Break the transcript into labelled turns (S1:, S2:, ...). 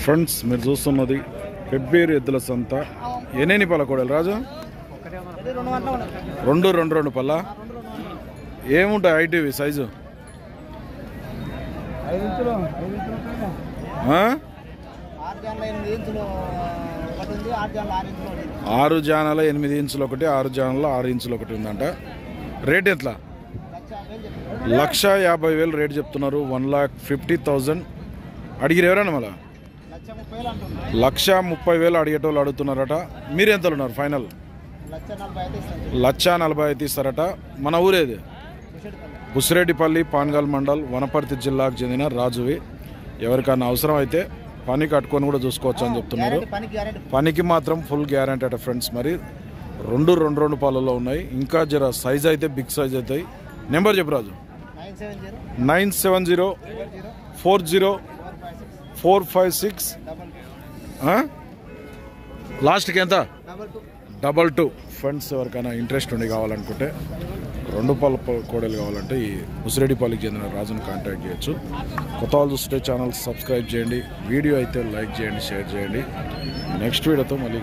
S1: Friends మీరు చూస్తున్నది పెబ్బేరు ఎద్దుల సంత. ఎన్ని పళ్ళ కోడలు రాజు? 2 పళ్ళ. ఏముంటాయి ఐటీవీ సైజు? 6 జానాల 8 ఇంచులు ఒకటి, 6 జానాల 6 ఇంచులు ఒకటి ఉందంట. రేట్ ఎట్లా? 1,50,000 రేట్ చెప్తున్నారు. 1,50,000 అడిగిరు ఎవరన్నా? మళ్ళా 1,30,000 అడిగేటోళ్ళు అడుగుతున్నారట. మీరు ఎంతలో ఉన్నారు ఫైనల్? 1,40,000 ఇస్తారట. మన ఊరేది? బుసిరెడ్డిపల్లి, పాన్గల్ మండల్, వనపర్తి జిల్లాకు చెందిన రాజువి. ఎవరికన్నా అవసరం అయితే పని కట్టుకొని కూడా చూసుకోవచ్చు అని చెప్తున్నారు. పనికి మాత్రం ఫుల్ గ్యారంటీ అట ఫ్రెండ్స్. మరి 2 పాలలో ఉన్నాయి. ఇంకా జర సైజ్ అయితే బిగ్ సైజ్ అవుతాయి. నెంబర్ చెప్పు రాజు. 97040456456. లాస్ట్కి ఎంత? 22. ఫ్రెండ్స్ ఎవరికైనా ఇంట్రెస్ట్ ఉండి కావాలనుకుంటే 2 పళ్ళ కోడలు కావాలంటే ఈ బుసిరెడ్డిపల్లికి చెందిన రాజును కాంటాక్ట్ చేయొచ్చు. కొత్త వాళ్ళు చూస్తే ఛానల్ సబ్స్క్రైబ్ చేయండి. వీడియో అయితే లైక్ చేయండి, షేర్ చేయండి. నెక్స్ట్ వీడియోతో మళ్ళీ